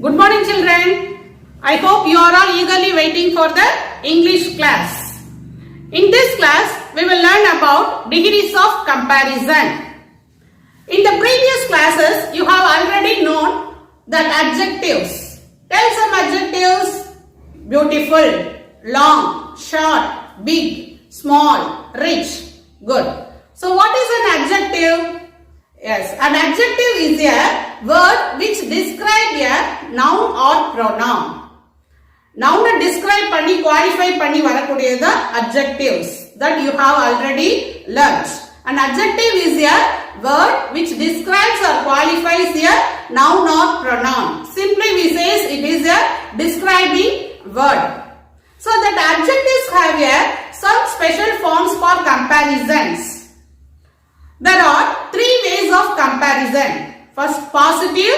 Good morning, children. I hope you are all eagerly waiting for the English class. In this class, we will learn about degrees of comparison. In the previous classes, you have already known that adjectives. Tell some adjectives. Beautiful, long, short, big, small, rich. Good. So what is an adjective? Yes, an adjective is a word which describes a noun or pronoun. Noun describe பண்ணி qualify பண்ணி வரக்கூடியது adjectives that you have already learnt. An adjective is a word which describes or qualifies a noun or pronoun. Simply we say it is a describing word. So that adjectives have some special forms for comparisons. There are three ways of comparison. First, positive,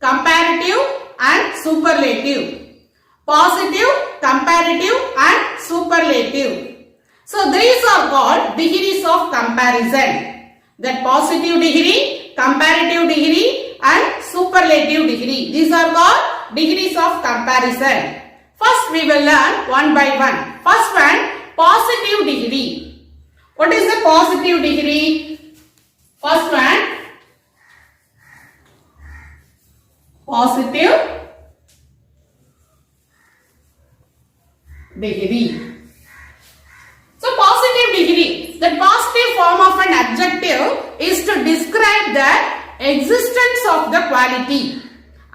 comparative and superlative. Positive, comparative and superlative. So these are called degrees of comparison. That positive degree, comparative degree and superlative degree. These are called degrees of comparison. First we will learn one by one. First one, positive degree. What is the positive degree? First one, positive degree. So positive degree, the positive form of an adjective is to describe the existence of the quality.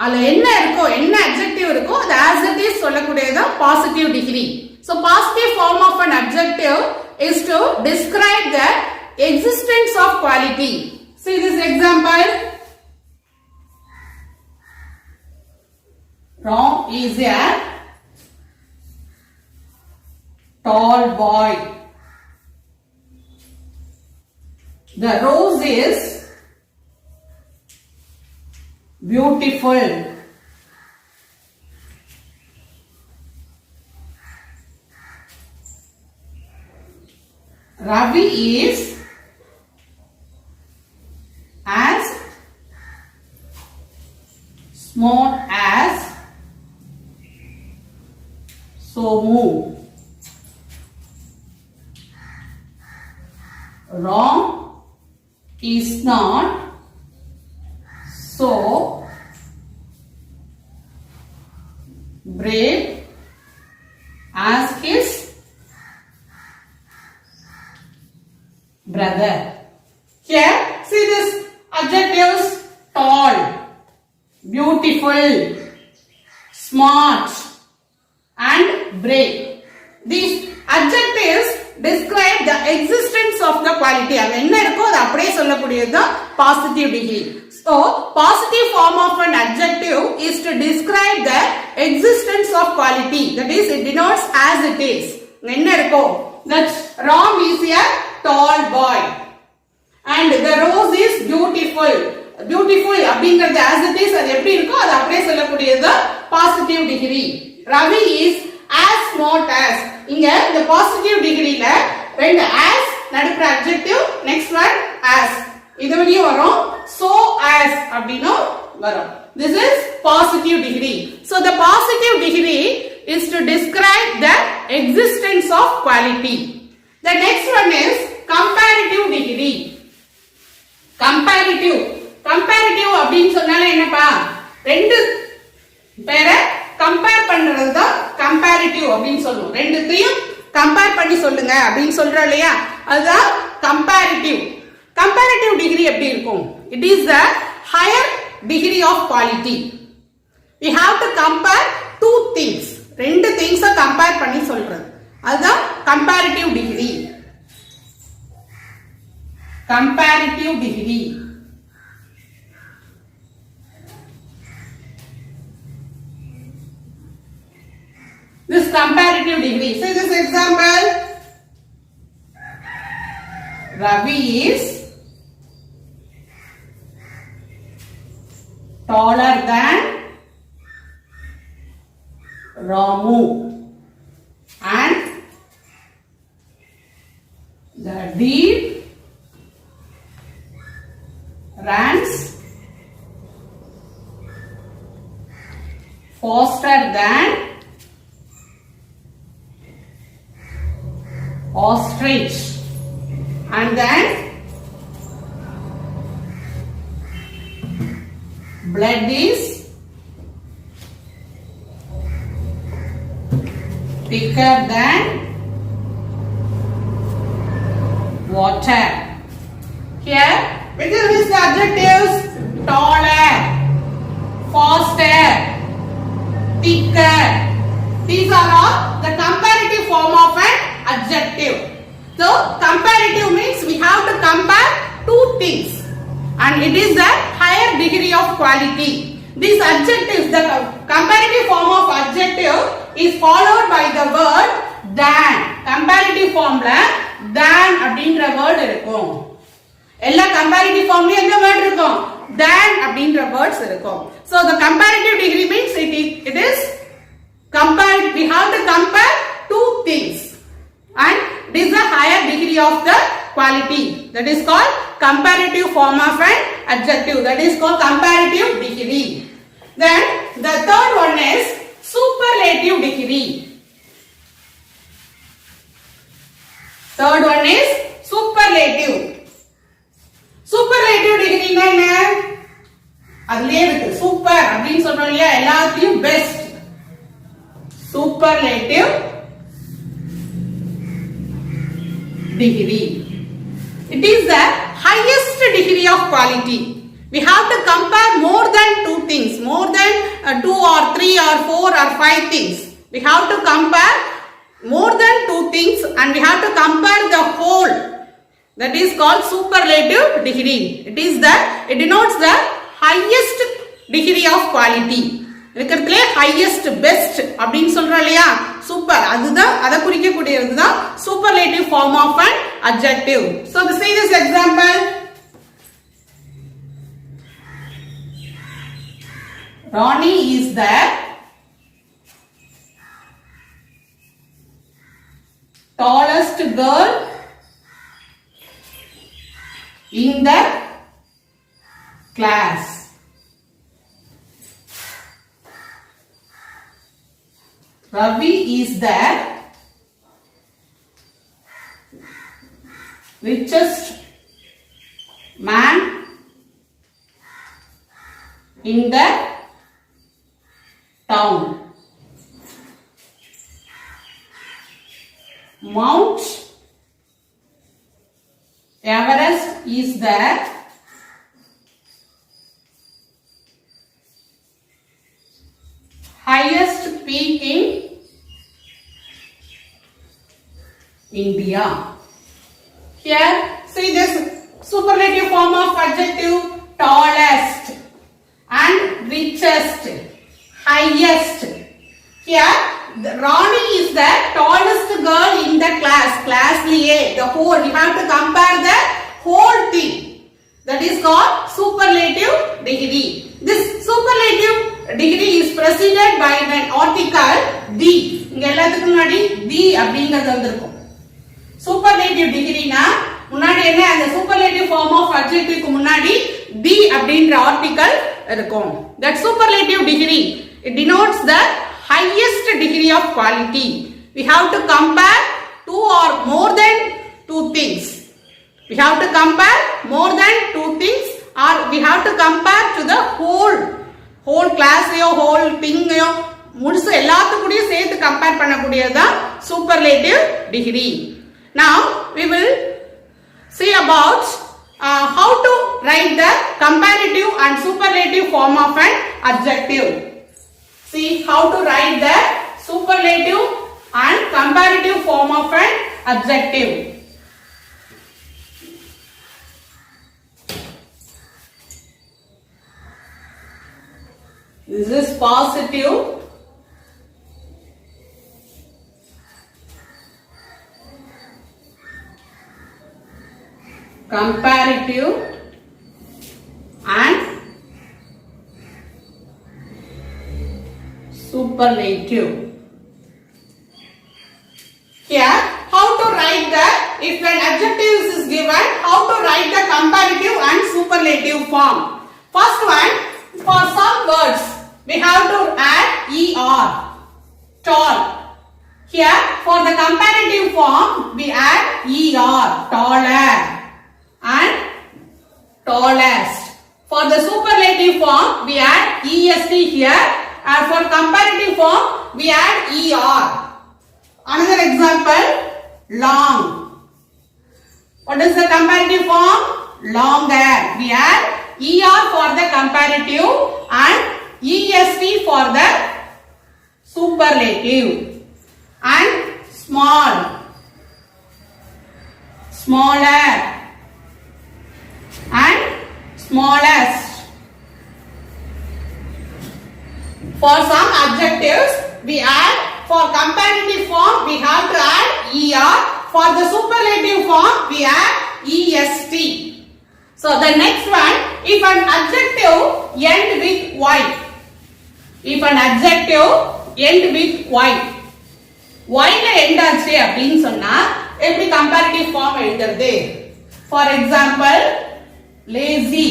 அதுல என்ன இருக்கோ என்ன adjective இருக்கோ அது as it is சொல்லக்கூடியது positive degree. So positive form of an adjective is to describe the existence of quality. See this example. Ram is a tall boy. The rose is beautiful. Ravi is as smart as Somu. Ram is not so brave as his brother. Here, see this adjectives: tall, beautiful, smart and brave. These adjectives describe the existence of the quality. அது என்ன இருக்கோ அது அப்படியே சொல்லக்கூடியது positive degree. So positive form of an adjective is to describe the existence of quality. That is, it denotes as it is. என்ன இருக்கோ, that Ram is a tall boy and the rose is beautiful. Beautiful அப்படிங்கிறது as it is அது எப்படி இருக்கோ அது அப்படியே சொல்லக்கூடியது positive degree. Ravi is as smart as. இங்க இந்த positive degreeல ரெண்டு as நடுக்குற adjective, next one as. இது வெளிய வரும் so as அப்படினு வரும். This is positive degree. So the positive degree is to describe the existence of quality. The next one is comparative degree. Comparative அப்படின்னு சொன்னாலே என்னப்பா, ரெண்டு பேரை கம்பேர் பண்றது தான் கம்பேரிட்டிவ் அப்படின்னு சொல்லுவோம். ரெண்டுத்தையும் கம்பேர் பண்ணி சொல்லுங்க அப்படின்னு சொல்றோம் இல்லையா, அதுதான் கம்பேரிட்டிவ். கம்பேரிட்டிவ் டிகிரி எப்படி இருக்கும்? It is the higher degree of quality. we have to compare two things. ரெண்டு திங்ஸை கம்பேர் பண்ணி சொல்றது, அதுதான் comparative degree. Comparative degree. This comparative degree. Say this example. Ravi is taller than Ramu and the deer runs faster than ostrich, and then blood is thicker than water. Here, which is the adjectives? Taller, faster, thicker. These are all the comparative form of an adjective. So, comparative means we have to compare two things, and it is a higher degree of quality. These adjectives, the comparative form of adjective is followed by the word than. Comparative form la than அப்படின்ற word இருக்கும். எல்லா comparative form ல என்ன word இருக்கும்? Than அப்படின்ற words இருக்கும். So the comparative degree means it is compared. We have to compare two things, and it is a higher degree of the quality. That is called comparative form of an adjective. That is called comparative degree. Then the third one is superlative degree. Third one is superlative. Superlative degree na என்ன? அதுலயே இருக்கு. Super அப்படினு சொல்றோம் இல்லையா? எல்லாத்தையும் best. Superlative degree. It is the highest degree of quality. We have to compare more than two things, more than 2 or 3 or 4 or 5 things. We have to compare more than two things, and we have to compare the whole. That is called superlative degree. It denotes the highest degree of quality. இருக்கிறதுலே highest best அப்படினு சொல்றோம் இல்லையா? Super, அதுதான் அத குறிக்கக்கூடியது தான் superlative form of an adjective. So see this example. Ronnie is the tallest girl in the class. Ravi is the richest man in the town. Mount Everest is the highest peak in India. Here, see this superlative form of adjective: tallest and richest, highest. Here, Ronnie is the tallest girl in the class. Class liye, the whole. We have to compare the whole thing. That is called superlative degree. This superlative degree is preceded by an article the. இங்க எல்லாத்துக்கும் முன்னாடி the அப்படிங்கிறது வந்திருக்கும். Superlative degree னா முன்னாடி என்ன, அந்த superlative form of adjective க்கு முன்னாடி the அப்படிங்கற article இருக்கும். That superlative degree, it denotes the highest degree of quality. We have to compare two or more than two things. We have to compare more than two things, or we have to compare to the whole class whole thing முழுசு எல்லாத்துக்கூடயும் சேர்த்து compare பண்ணக்கூடியதுதான் superlative degree. Now we will see about how to write the comparative and superlative form of an adjective. See how to write the superlative and comparative form of an adjective. This is positive, comparative and superlative. Here, how to write the, if an adjective is given, how to write the comparative and superlative form. First one, for some words we have to add er. Tall. Here for the comparative form we add er. Taller and tallest. For the superlative form we add est here, and for comparative form we add er. Another example, long. What is the comparative form? Longer. We add er for the comparative and est for the superlative. And small. Smaller. And smallest. For some adjectives we add, for comparative form we have to add er, for the superlative form we add est. So the next one, if an adjective end with y. If an adjective end with y. y ல end ஆச்சு அப்படினு சொன்னா எப்படி comparative form எழுதுறது? For example, lazy.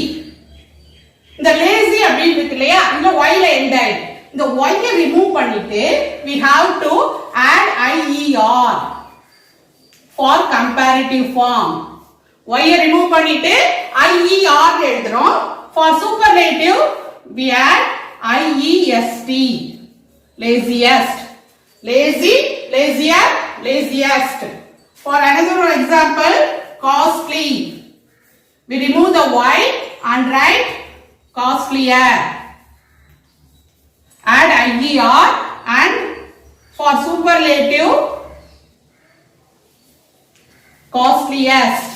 இந்த lazy அப்படினு இருக்கு இல்லையா, இந்த y ல end ஆயிடுது. இந்த y யை remove பண்ணிட்டு we have to add ier for comparative form. y யை remove பண்ணிட்டு ier எழுதுறோம். For superlative we add iest. Laziest. Lazy, lazier, laziest. For another example, costly. We remove the y and write costlier. Add ier, and for superlative costliest.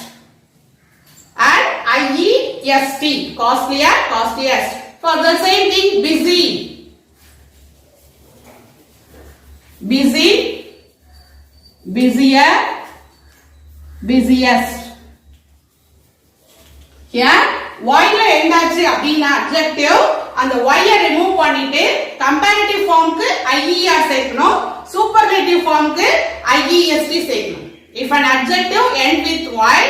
Add iest. Costlier, costliest. For the same thing, busy. Busy, busier, busiest. Here y ல end ஆச்சு அப்படினா adjective, அந்த y யை remove பண்ணிட்டு comparative form க்கு ier சேர்க்கணும், superlative form க்கு iest சேர்க்கணும். If an adjective end with y,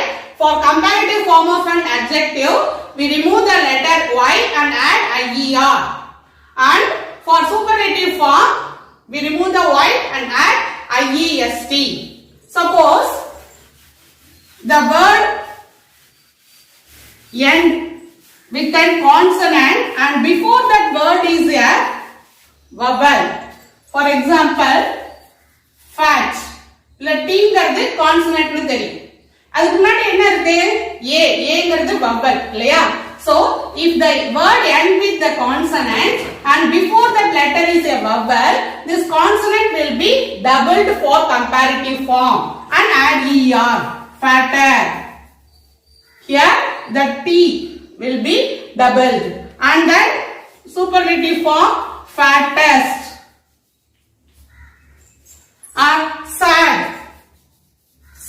for comparative form of an adjective we remove the letter y and add ier, and for superlative form we remove the y and add iest. Suppose the word end with a consonant and before that word is a vowel. For example, fat. இல்ல tங்கிறது consonant னு தெரியும். அதுக்கு முன்னாடி என்ன இருக்கு? a ங்கிறது vowel இல்லையா? So if the word end with the consonant and before that letter is a vowel, this consonant will be doubled for comparative form and add er. Fatter. Here the t will be doubled, and then superlative form fattest. And sad.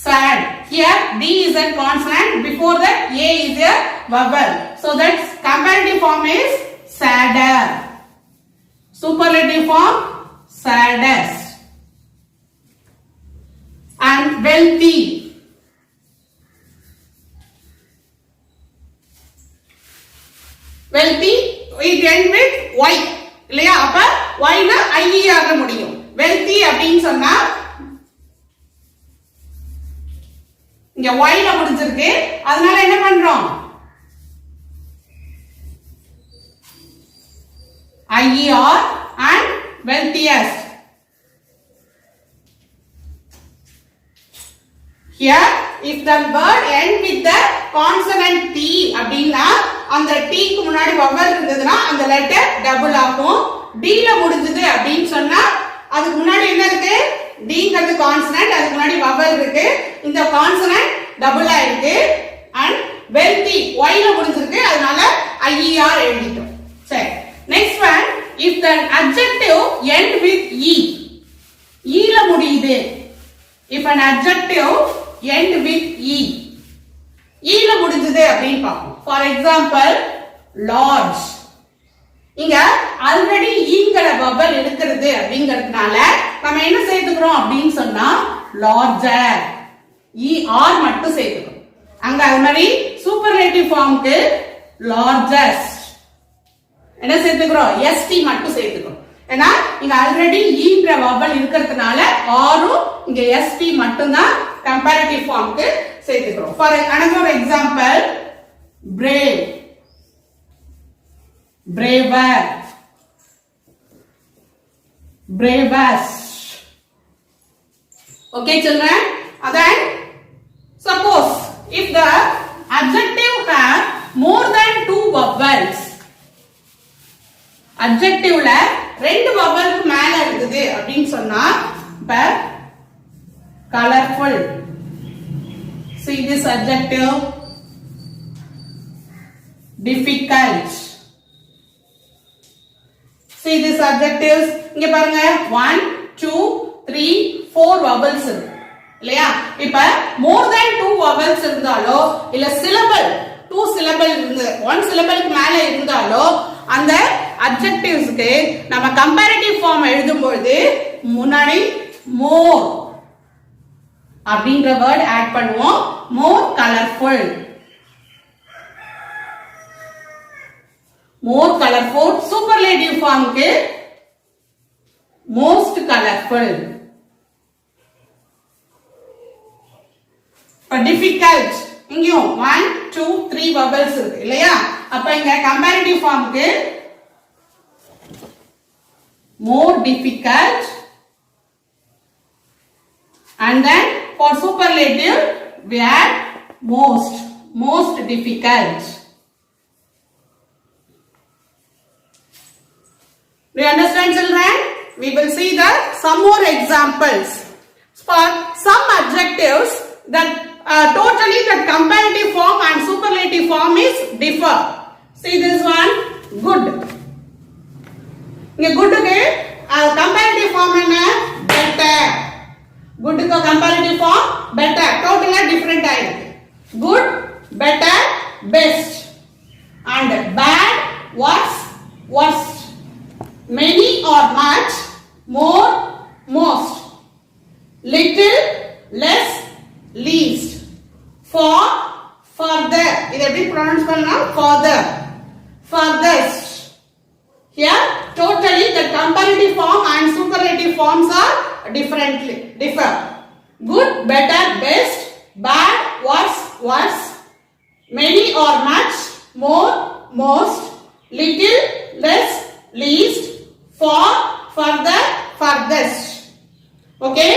Sad. Here d is a consonant, before that a is a vowel, so that comparative form is sadder. Superlative form saddest. And wealthy. Wealthy it end with y இல்லையா, அப்ப y ல ier ல முடியும். wealthy அப்படினு சொன்னா இங்க y ல முடிஞ்சிருக்கு, அதனால என்ன பண்றோம்? ier and wealthiest. Here if the word end with the consonant t அப்படினா அந்த t க்கு முன்னாடி vowel இருந்ததுனா அந்த லெட்டர் டபுள் ஆகும். d ல முடிஞ்சது அப்படினு சொன்னா அதுக்கு முன்னாடி என்ன இருக்கு? d ங்கிறது consonant, அதுக்கு முன்னாடி vowel இருக்கு, இந்த consonant டபுள் ஆயிருக்கு. and wealthy y ல முடிஞ்சிருக்கு, அதனால ier எழுதிட்டோம். சரி, next one, if the adjective end with e ல முடியுது. if an adjective end with e ல முடிஞ்சது அப்படினு பாப்போம். for example, large. இங்க ஆல்ரெடி ஈங்கற vowel இருக்குது அப்படிங்கிறதுனால நம்ம என்ன சேர்த்துக்கிறோம் அப்படினு சொன்னா larger. er மட்டும் சேர்த்துக்கிறோம். அங்க அது மாதிரி சூப்பர்லேட்டிவ் ஃபார்ம்க்கு largest. என்ன சேர்த்துக்கிறோம் st மட்டும் சேர்த்துக்கிறோம் ஏன்னா இங்க ஆல்ரெடி ஈன்ற வவல் இருக்கிறதுனால ஆரும் இங்க st மட்டும் தான் கம்பேரிட்டிவ் ஃபார்ம்க்கு சேர்த்துக்கிறோம் for another example brave braver bravest okay children then suppose if the adjective have more than 2 vowels adjectiveல ரெண்டு வவலுக்கு மேல இருக்குது அப்படினு சொன்னா இப்ப colorful see this adjective difficult see this adjectives இங்க பாருங்க 1 2 3 4 vowels இருக்கு இல்லையா இப்ப more than 2 vowels இருந்தாலோ இல்ல syllable 2 syllable இருந்து 1 syllableக்கு மேல இருந்தாலோ அந்த adjectivesக்கு நம்ம comparative form எழுதும்போது முன்னாடி more அப்படிங்கற word add பண்ணுவோம் more colorful more colorful superlative form க்கு most colorful for difficult இங்கேயும் 1 2 3 vowels இருக்கு இல்லையா அப்ப இங்க comparative form க்கு more difficult and then for superlative we add most difficult. Do you understand children? We will see some more examples. For some adjectives that totally the comparative form and superlative form is differ. See this one, good. Good க்கு comparative form என்ன better. Good க்கு comparative form better. Totally different ஆயிருக்கு. Good, better, best. And bad, worse, worst. Many or much, more, most. Little, less, least. For, further. இதை எப்படி pronounce பண்ணலாம் further. Furthest. Here totally the comparative form and superlative forms are differ. Good, better, best, bad, worse, worse. Many or much, more, most. Little, less, least. For, further, furthest. Okay?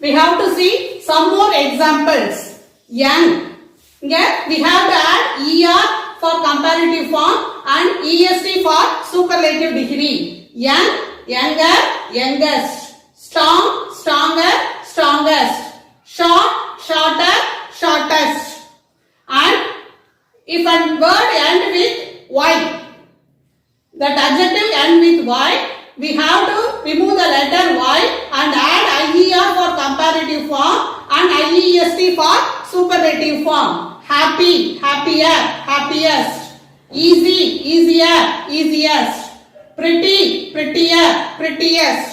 We have to see some more examples. Young. Here we have to add er for comparative form and est for superlative degree. Young, younger, youngest. Strong, stronger, strongest. Short, shorter, shortest. And if a word end with y, that adjective end with y, we have to remove the letter y and add ier for comparative form and iest for superlative form. Happy, happier, happiest. Easy, easier, easiest. Pretty, prettier, prettiest.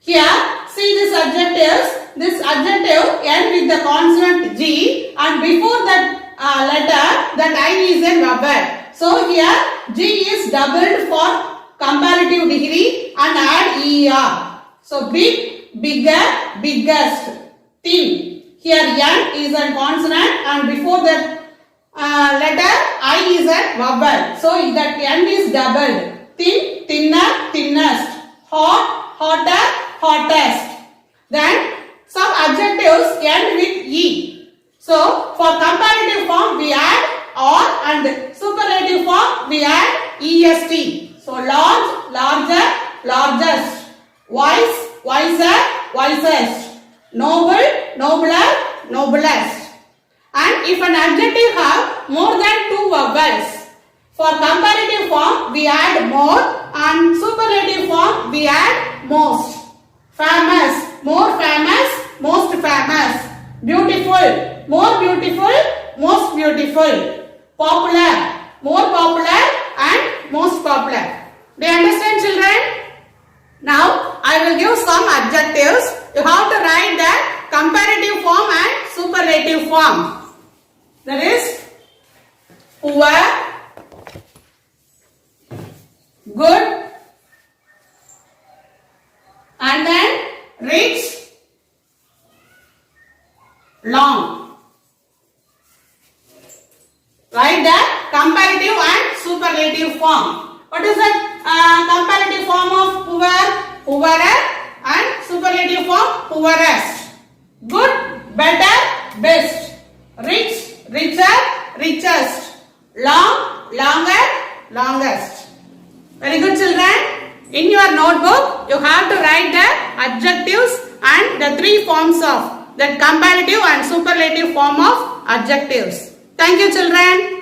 Here, see this adjectives. This adjective end with the consonant G and before that letter, that I is a vowel. So here, G is doubled for comparative degree and add er. So big, bigger, biggest. Thin. Here N is a consonant and before that letter I is a vowel. So that N is doubled. Thin, thinner, thinnest. Hot, hotter, hottest. Then some adjectives end with E. So for comparative form we add or and superlative form we add est. So large, larger, largest. Wise, wiser, wisest. Noble, nobler, noblest. And if an adjective have more than 2 vowels, for comparative form we add more and superlative form we add most. Famous, more famous, most famous. Beautiful, more beautiful, most beautiful. Popular, more popular and most popular. Do you understand children? Now I will give some adjectives. You have to write the comparative form and superlative form. That is poor, good, and then rich, long. Write the comparative and superlative form. What is the comparative form of poor, poorer, and superlative form poorest? Good, better, best. Rich, richer, richest. Long, longer, longest. Very good, children. In your notebook, you have to write the adjectives and the three forms of that comparative and superlative form of adjectives. Thank you, children.